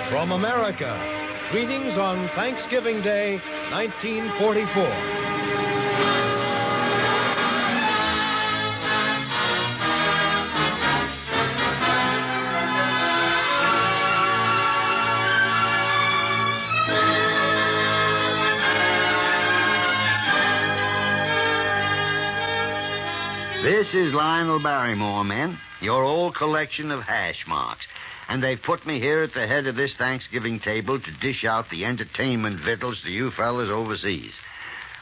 from America. Greetings on Thanksgiving Day, 1944. This is Lionel Barrymore, men, your old collection of hash marks. And they've put me here at the head of this Thanksgiving table to dish out the entertainment victuals to you fellas overseas.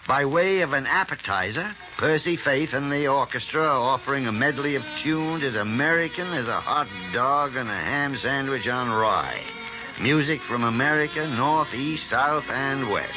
By way of an appetizer, Percy Faith and the orchestra are offering a medley of tunes as American as a hot dog and a ham sandwich on rye. Music from America, north, east, south, and west.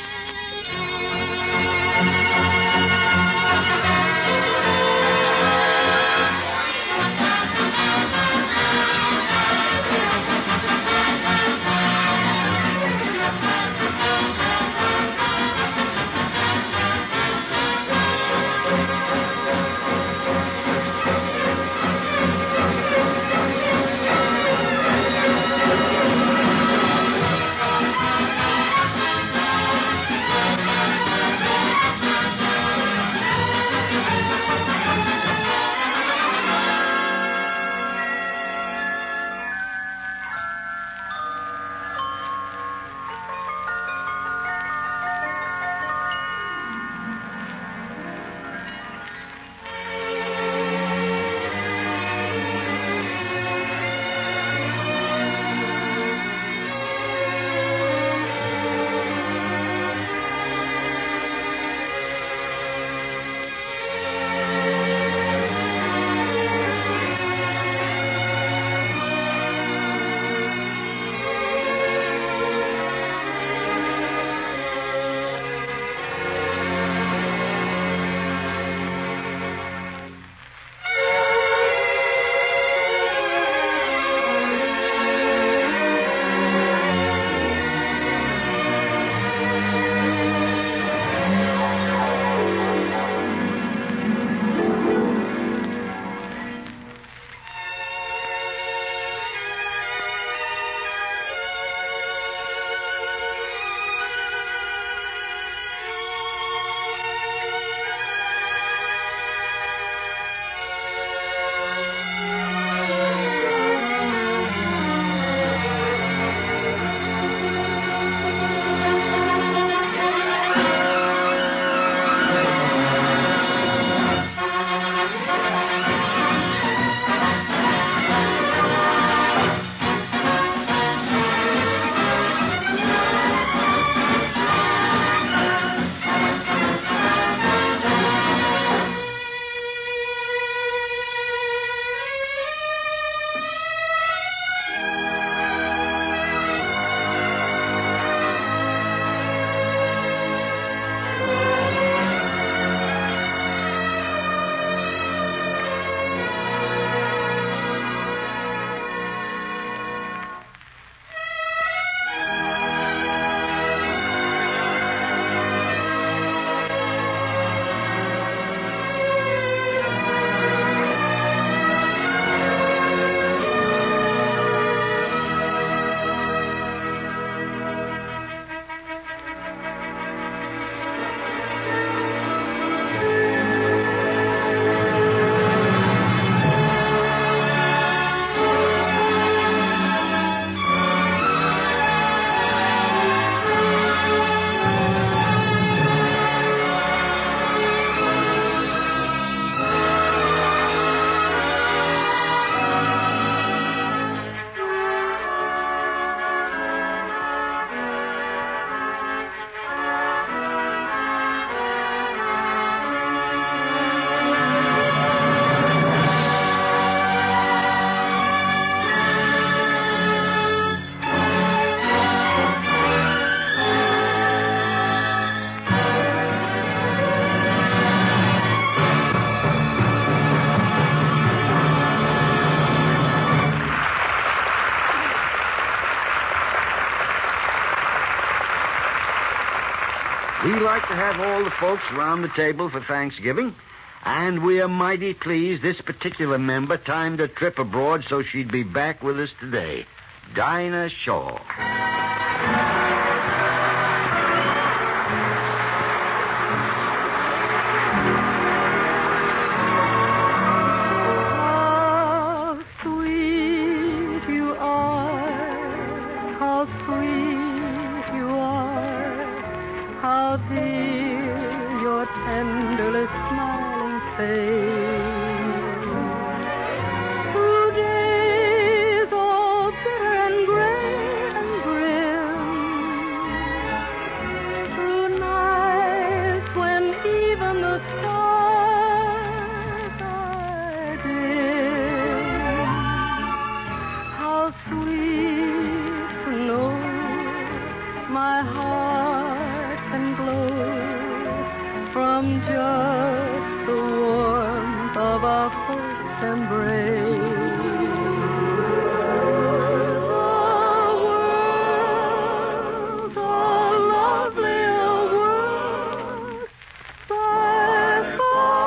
We like to have all the folks around the table for Thanksgiving, and we are mighty pleased this particular member timed a trip abroad so she'd be back with us today. Dinah Shaw. How sweet you are, how sweet you are, how dear your tenderly smiling face. Through days all bitter and gray and grim, through nights when even the stars are dim, how sweet to know my heart can glow from just the warmth of our first embrace. The world's a lovelier world by far.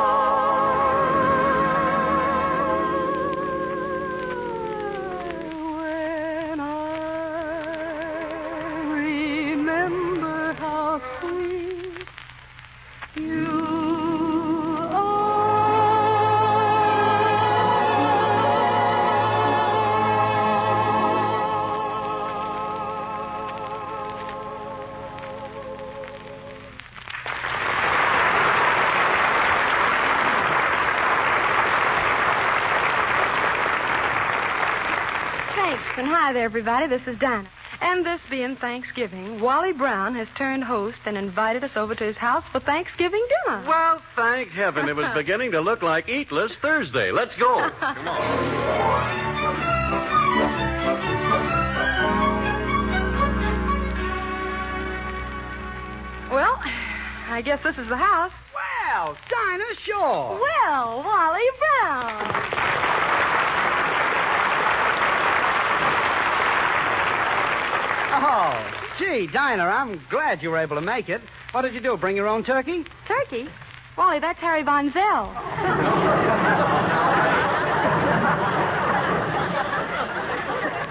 When I remember how sweet you Thanks, and hi there, everybody. This is Dinah. And this being Thanksgiving, Wally Brown has turned host and invited us over to his house for Thanksgiving dinner. Well, thank heaven. It was beginning to look like Eatless Thursday. Let's go. Come on. Well, I guess this is the house. Well, Dinah Shaw. Well, Wally Brown. Oh, gee, Dinah, I'm glad you were able to make it. What did you do, bring your own turkey? Turkey? Wally, that's Harry Von Zell.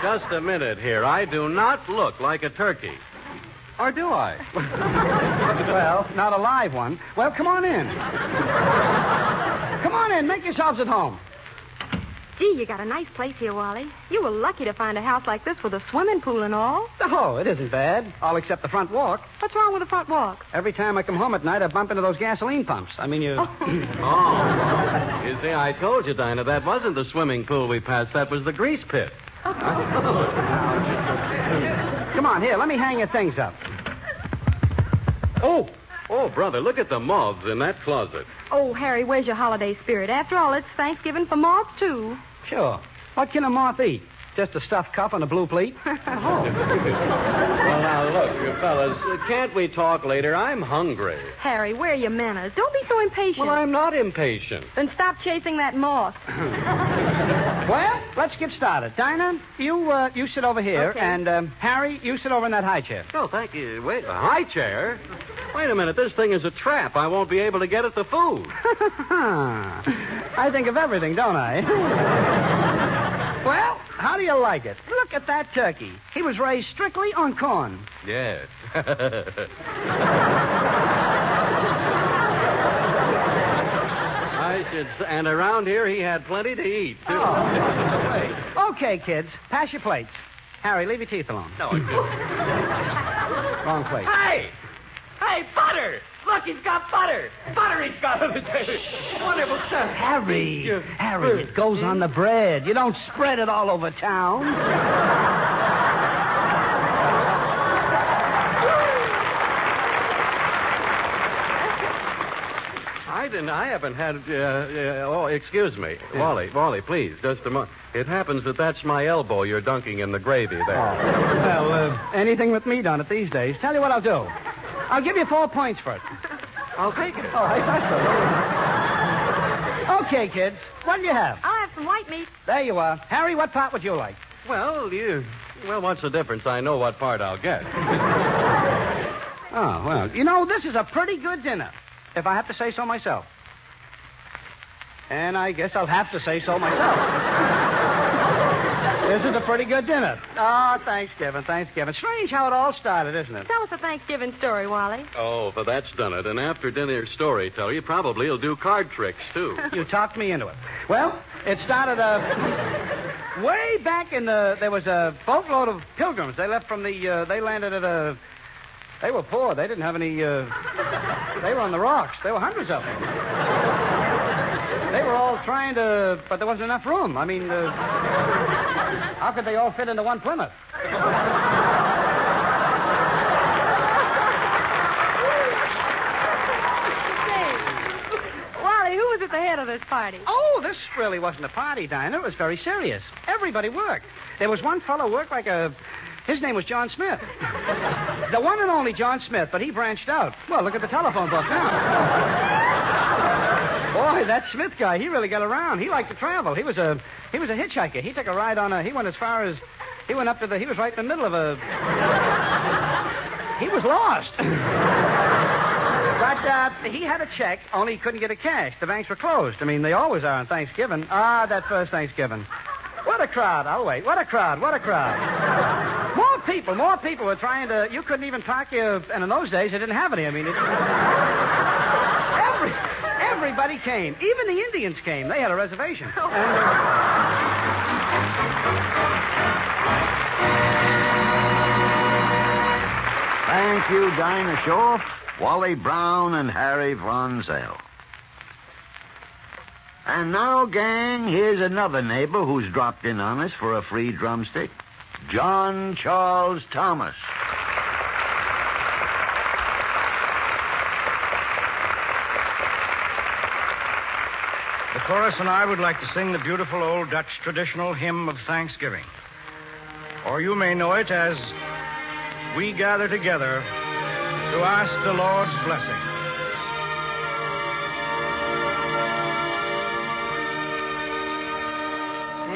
Just a minute here. I do not look like a turkey. Or do I? Well, not a live one. Well, come on in. Come on in, make yourselves at home. Gee, you got a nice place here, Wally. You were lucky to find a house like this with a swimming pool and all. Oh, it isn't bad, all except the front walk. What's wrong with the front walk? Every time I come home at night, I bump into those gasoline pumps. I mean, you... Oh. You see, I told you, Dinah, that wasn't the swimming pool we passed. That was the grease pit. Come on, here, let me hang your things up. Oh, brother, look at the moths in that closet. Oh, Harry, where's your holiday spirit? After all, it's Thanksgiving for moths, too. Sure. What can a moth eat? Just a stuffed cup on a blue plate? Well, now, look, you fellas, can't we talk later? I'm hungry. Harry, where are your manners? Don't be so impatient. Well, I'm not impatient. Then stop chasing that moth. Well, let's get started. Dinah, you sit over here, Okay. and Harry, you sit over in that high chair. Oh, thank you. Wait, a high chair? Wait a minute, this thing is a trap. I won't be able to get at the food. I think of everything, don't I? Well, how do you like it? Look at that turkey. He was raised strictly on corn. Yes. And around here he had plenty to eat, too. Oh. Okay, kids, pass your plates. Harry, leave your teeth alone. No, Wrong plate. Hey! Hey, butter! Look, he's got butter! Butter he's got on the table! Wonderful stuff. Harry, it goes on the bread. You don't spread it all over town. I haven't had, oh, excuse me. Wally, please, just a moment. It happens that that's my elbow you're dunking in the gravy there. Well, anything with meat on it these days. Tell you what I'll do. I'll give you 4 points for it. I'll take it. Oh, I thought so. Okay, kids, what do you have? I'll have some white meat. There you are. Harry, what part would you like? Well, what's the difference? I know what part I'll get. Oh, well, you know, this is a pretty good dinner, if I have to say so myself. And I guess I'll have to say so myself. This is a pretty good dinner. Oh, Thanksgiving. Strange how it all started, isn't it? Tell us a Thanksgiving story, Wally. Oh, for that's done it. And after dinner storyteller, you probably will do card tricks, too. You talked me into it. Well, it started way back in the... There was a boatload of pilgrims. They left from the... they landed at a... They were poor. They didn't have any... They were on the rocks. There were hundreds of them. They were all trying to... But there wasn't enough room. I mean, how could they all fit into one Plymouth? Wally, who was at the head of this party? Oh, this really wasn't a party, Dinah. It was very serious. Everybody worked. There was one fellow worked like a... His name was John Smith. The one and only John Smith, but he branched out. Well, look at the telephone book now. Boy, that Smith guy, he really got around. He liked to travel. He was a hitchhiker. He took a ride on a... He went as far as... He went up to the... He was right in the middle of a... He was lost. But he had a check, only he couldn't get a cash. The banks were closed. I mean, they always are on Thanksgiving. Ah, that first Thanksgiving. What a crowd. I'll wait. What a crowd. More people were trying to... You couldn't even park your... And in those days, they didn't have any. I mean, everybody came. Even the Indians came. They had a reservation. Thank you, Dinah Shore, Wally Brown, and Harry Von Zell. And now, gang, here's another neighbor who's dropped in on us for a free drumstick. John Charles Thomas. The chorus and I would like to sing the beautiful old Dutch traditional hymn of Thanksgiving. Or you may know it as We Gather Together to Ask the Lord's Blessing.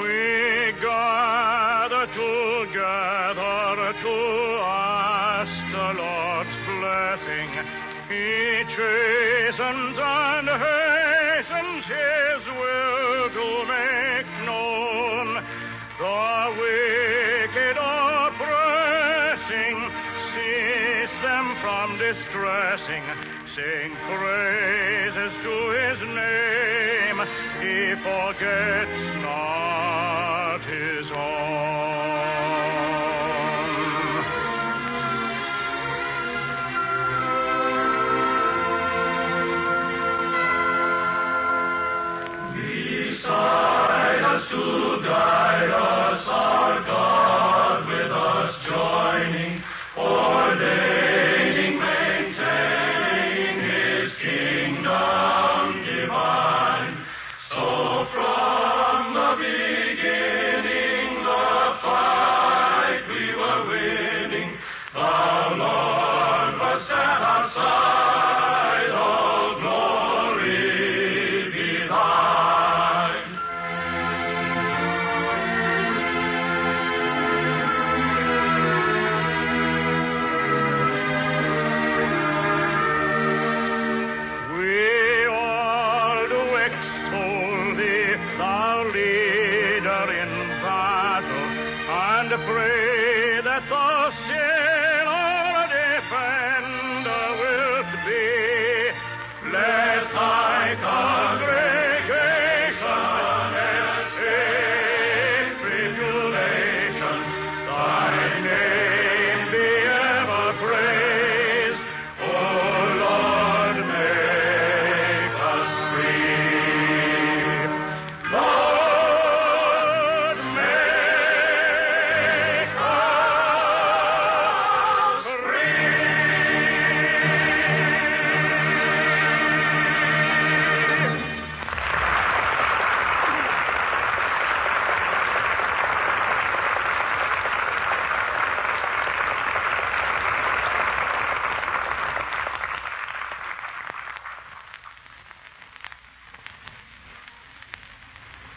We gather together to ask the Lord's blessing. He chastens and hastens His will to make known. The wicked oppressing, cease them from distressing. Sing praises to His name. He forgets not His own. Beside us to guide us, our God with us joining, ordaining, maintaining His kingdom divine. So from the beginning, the fight we were winning, the Lord was at our side, all glory be thine. We all do extol Thee, Thou leader in battle, and pray that Thou still our defender wilt be. Let Thy congregation escape tribulation. Thy name be ever praised. O Lord, make us free. Lord, make us free.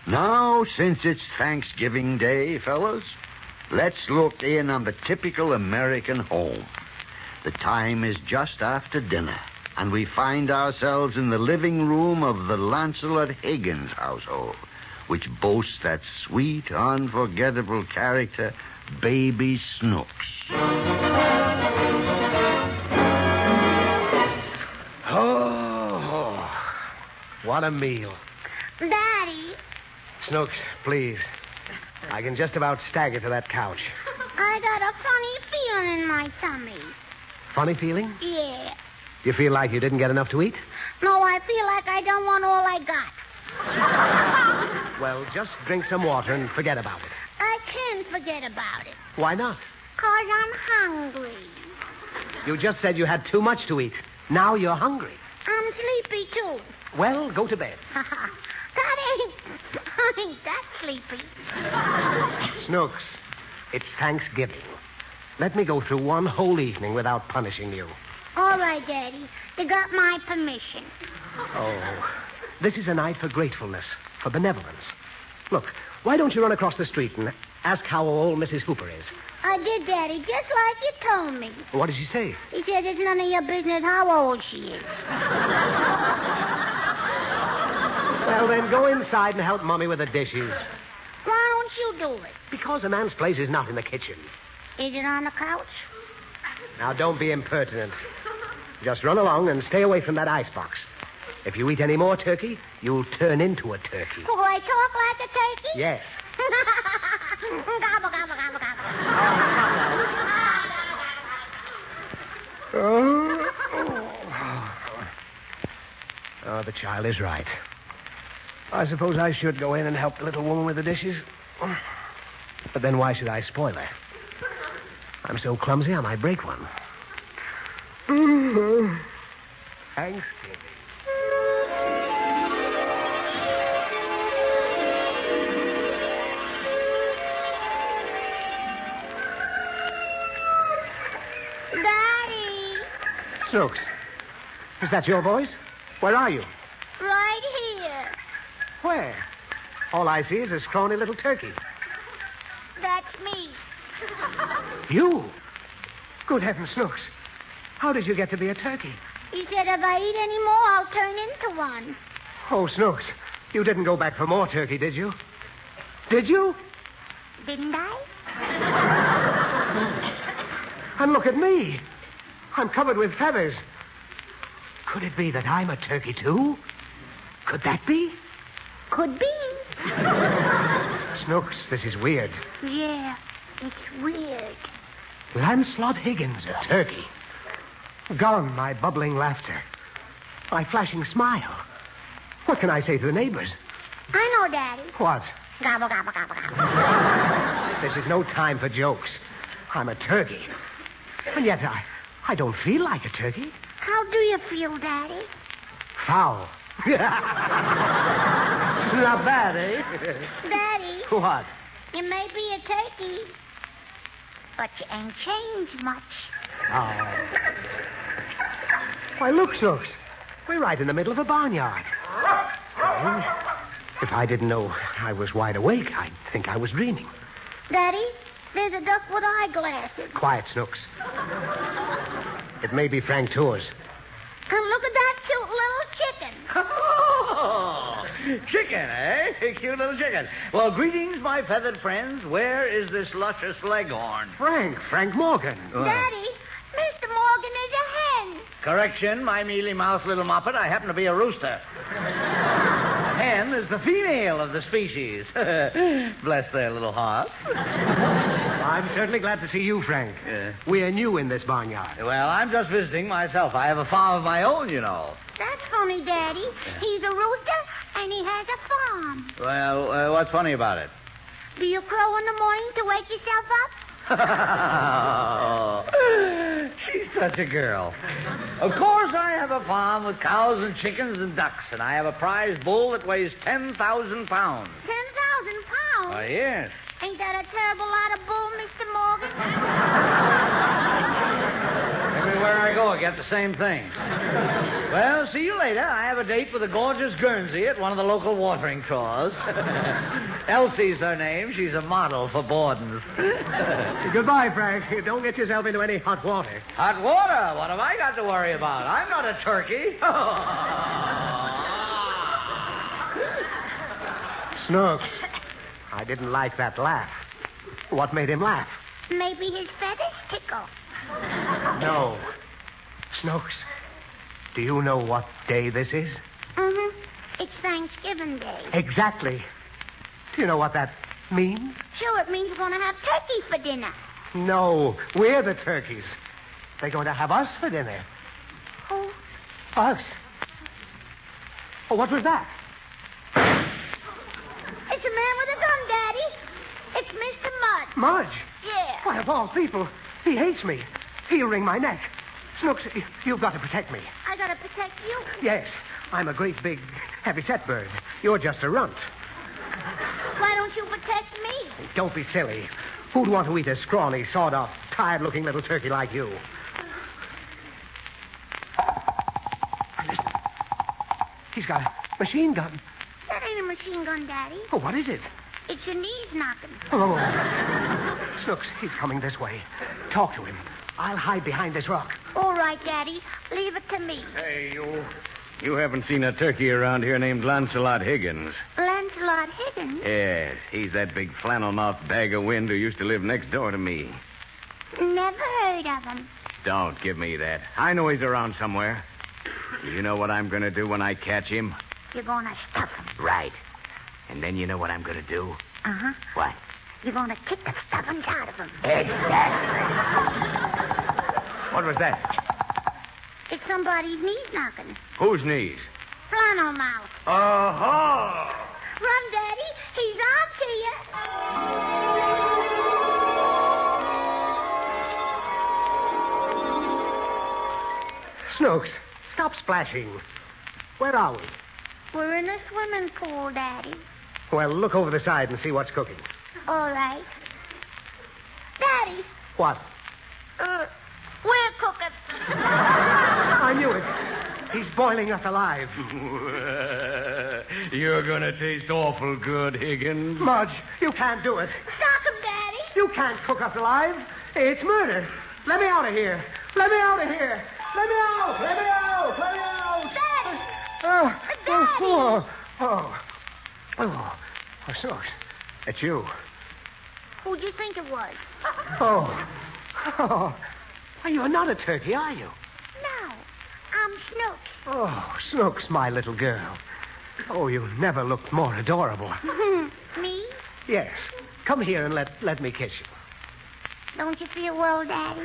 Now, since it's Thanksgiving Day, fellas, let's look in on the typical American home. The time is just after dinner, and we find ourselves in the living room of the Lancelot Higgins household, which boasts that sweet, unforgettable character, Baby Snooks. Oh, what a meal. Daddy, Snooks, please. I can just about stagger to that couch. I got a funny feeling in my tummy. Funny feeling? Yeah. You feel like you didn't get enough to eat? No, I feel like I don't want all I got. Well, just drink some water and forget about it. I can't forget about it. Why not? 'Cause I'm hungry. You just said you had too much to eat. Now you're hungry. I'm sleepy, too. Well, go to bed. Daddy, I ain't that sleepy. Snooks, it's Thanksgiving. Let me go through one whole evening without punishing you. All right, Daddy. You got my permission. Oh, this is a night for gratefulness, for benevolence. Look, why don't you run across the street and ask how old Mrs. Hooper is? I did, Daddy, just like you told me. What did she say? He said it's none of your business how old she is. Well, then go inside and help Mommy with the dishes. Why don't you do it? Because a man's place is not in the kitchen. Is it on the couch? Now, don't be impertinent. Just run along and stay away from that icebox. If you eat any more turkey, you'll turn into a turkey. Will I talk like a turkey? Yes. Gobble, gobble, gobble, gobble. Oh, the child is right. I suppose I should go in and help the little woman with the dishes. But then why should I spoil her? I'm so clumsy I might break one. Thanksgiving. Daddy, Snooks, is that your voice? Where are you? right here. Where? All I see is a scrawny little turkey. That's me. You? Good heavens, Snooks. How did you get to be a turkey? He said if I eat any more, I'll turn into one. Oh, Snooks, you didn't go back for more turkey, did you? Did you? Didn't I? And look at me. I'm covered with feathers. Could it be that I'm a turkey, too? Could that be? Could be. Snooks, this is weird. Yeah, it's weird. Lancelot Higgins, a turkey. Gone, my bubbling laughter. My flashing smile. What can I say to the neighbors? I know, Daddy. What? Gobble, gobble, gobble, gobble. This is no time for jokes. I'm a turkey. And yet I don't feel like a turkey. How do you feel, Daddy? Foul. Not bad, eh? Daddy, What? you may be a turkey, but you ain't changed much. Oh. Why, look, Snooks. We're right in the middle of a barnyard. Well, if I didn't know I was wide awake, I'd think I was dreaming. Daddy, there's a duck with eyeglasses. Quiet, Snooks. It may be Frank Tours. And look at that cute little chicken. Oh, chicken, eh? Cute little chicken. Well, greetings, my feathered friends. Where is this luscious leghorn? Frank Morgan. Daddy, Mr. Morgan is a hen. Correction, my mealy-mouthed little moppet. I happen to be a rooster. Hen is the female of the species. Bless their little hearts. I'm certainly glad to see you, Frank. We're new in this barnyard. Well, I'm just visiting myself. I have a farm of my own, you know. That's funny, Daddy. He's a rooster, and he has a farm. Well, what's funny about it? Do you crow in the morning to wake yourself up? She's such a girl. Of course, I have a farm with cows and chickens and ducks, and I have a prize bull that weighs 10,000 pounds. 10,000 pounds? Oh, yes. Ain't that a terrible lot of bull, Mr. Morgan? Everywhere I go, I get the same thing. Well, see you later. I have a date with a gorgeous Guernsey at one of the local watering troughs. Elsie's her name. She's a model for Borden's. Goodbye, Frank. Don't get yourself into any hot water. Hot water? What have I got to worry about? I'm not a turkey. Snooks, I didn't like that laugh. What made him laugh? Maybe his feathers tickle. No. Snooks, do you know what day this is? Mm-hmm. It's Thanksgiving Day. Exactly. Do you know what that means? Sure, it means we're going to have turkey for dinner. No, we're the turkeys. They're going to have us for dinner. Who? Us. Oh, what was that? It's a man with a gun, Daddy. It's Mr. Mud. Mudge? Yeah. Why, of all people, he hates me. He'll wring my neck. Snooks, you've got to protect me. I got to protect you. Yes, I'm a great big heavy-set bird. You're just a runt. Why don't you protect me? Don't be silly. Who'd want to eat a scrawny, sawed-off, tired-looking little turkey like you? Listen. He's got a machine gun. That ain't a machine gun, Daddy. Oh, what is it? It's your knees knocking. Oh. Snooks, he's coming this way. Talk to him. I'll hide behind this rock. All right, Daddy. Leave it to me. Hey, you. You haven't seen a turkey around here named Lancelot Higgins. Lancelot Higgins? Yes, he's that big flannel-mouthed bag of wind who used to live next door to me. Never heard of him. Don't give me that. I know he's around somewhere. You know what I'm going to do when I catch him? You're going to stuff him. Right. And then you know what I'm going to do? Uh-huh. What? You're going to kick the stuffings out of him. Exactly. What was that? It's somebody's knees knocking. Whose knees? Flannel mouth. Uh-huh. Run, Daddy. He's on to you. Snooks, stop splashing. Where are we? We're in a swimming pool, Daddy. Well, look over the side and see what's cooking. All right. Daddy, What? we're cooking. I knew it. He's boiling us alive. You're going to taste awful good, Higgins. Mudge, you can't do it. Stop him, Daddy. You can't cook us alive. It's murder. Let me out of here. Let me out of here. Let me out. Let me out. Let me out. Daddy. Oh, Daddy. Oh, Snooks, it's you. Who'd you think it was? Oh. You're not a turkey, are you? No, I'm Snooks. Oh, Snooks, my little girl. Oh, you never looked more adorable. Me? Yes. Come here and let me kiss you. Don't you feel well, Daddy?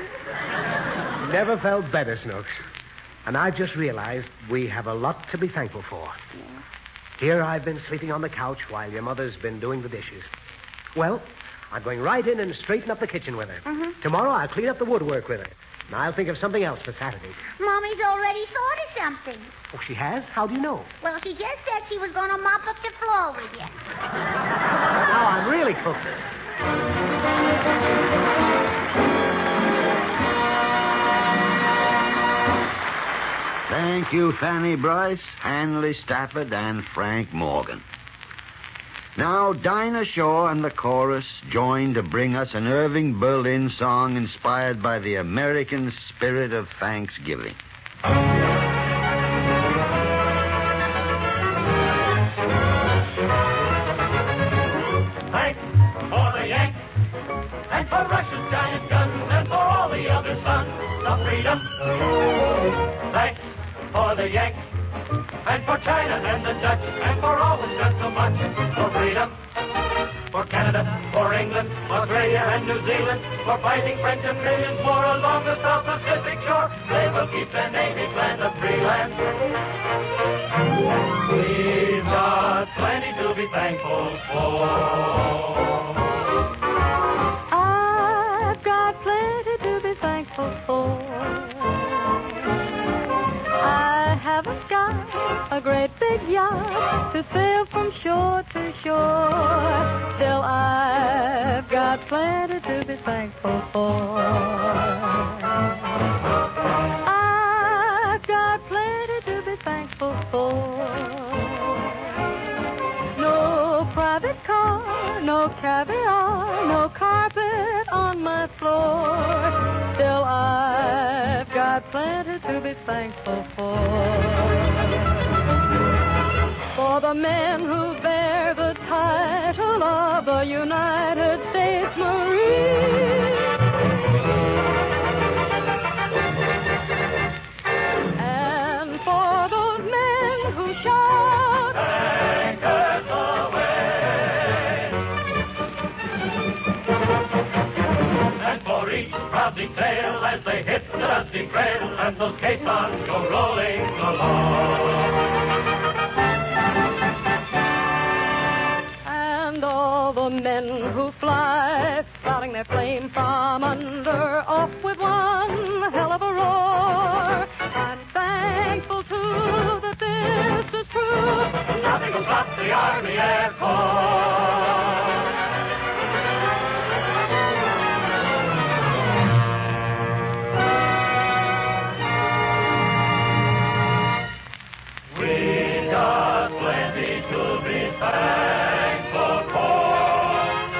Never felt better, Snooks. And I've just realized we have a lot to be thankful for. Yeah. Here I've been sleeping on the couch while your mother's been doing the dishes. Well, I'm going right in and straighten up the kitchen with her. Mm-hmm. Tomorrow I'll clean up the woodwork with her. And I'll think of something else for Saturday. Mommy's already thought of something. Oh, she has? How do you know? Well, she just said she was going to mop up the floor with you. Now I'm really cooking. Thank you, Fanny Bryce, Hanley Stafford, and Frank Morgan. Now, Dinah Shore and the chorus join to bring us an Irving Berlin song inspired by the American spirit of Thanksgiving. Thanks for the Yanks, and for Russia's giant guns, and for all the other sons of freedom. Thanks for the Yanks, and for China and the Dutch, and for always done so much for freedom. For Canada, for England, Australia and New Zealand, for fighting French and millions more along the South Pacific shore, they will keep their native land a free land. We've got plenty to be thankful for. I've got plenty to be thankful for. I haven't got a great big yacht to sail from shore to shore. Still, I've got plenty to be thankful for. I've got plenty to be thankful for. No private car, no caviar, no carpet on my floor. Still, I've got plenty to be thankful for. For the men who bear the tide of the United States Marine. And for those men who shout, Anchors away. And for each proudly sail as they hit the dusty trail, and those caissons go rolling along. and all the men who fly, spouting their flame from under, off with one hell of a roar. I'm thankful, too, that this is true. Nothing will stop the Army Air Force. We got plenty to be thankful for.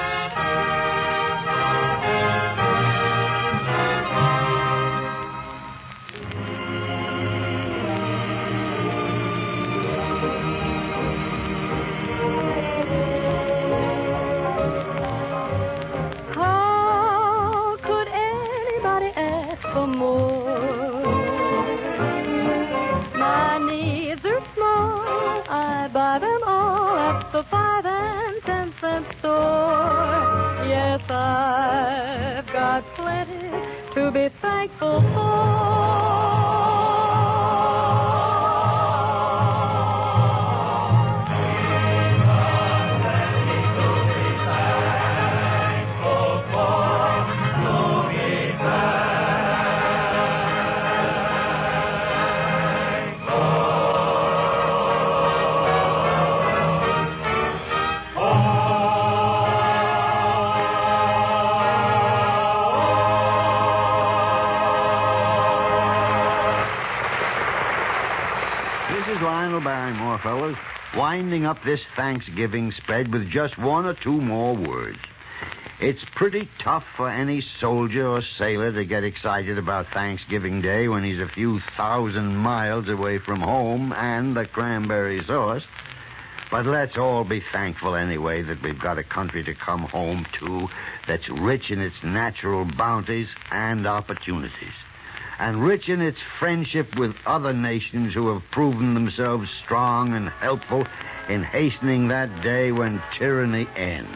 How could anybody ask for more? My needs are small. I buy them all at the 5 and 10 cent store. Yes, I've got plenty to be thankful This is Lionel Barrymore, fellas, winding up this Thanksgiving spread with just one or two more words. It's pretty tough for any soldier or sailor to get excited about Thanksgiving Day when he's a few thousand miles away from home and the cranberry sauce. But let's all be thankful anyway that we've got a country to come home to that's rich in its natural bounties and opportunities, and rich in its friendship with other nations who have proven themselves strong and helpful in hastening that day when tyranny ends,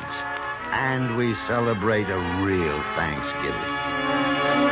and we celebrate a real Thanksgiving.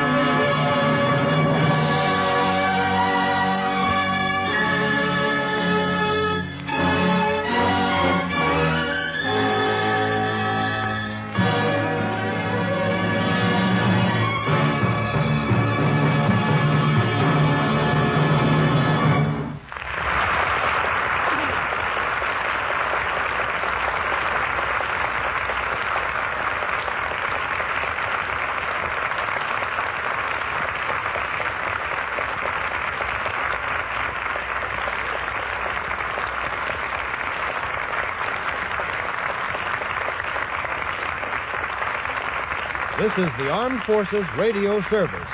This is the Armed Forces Radio Service.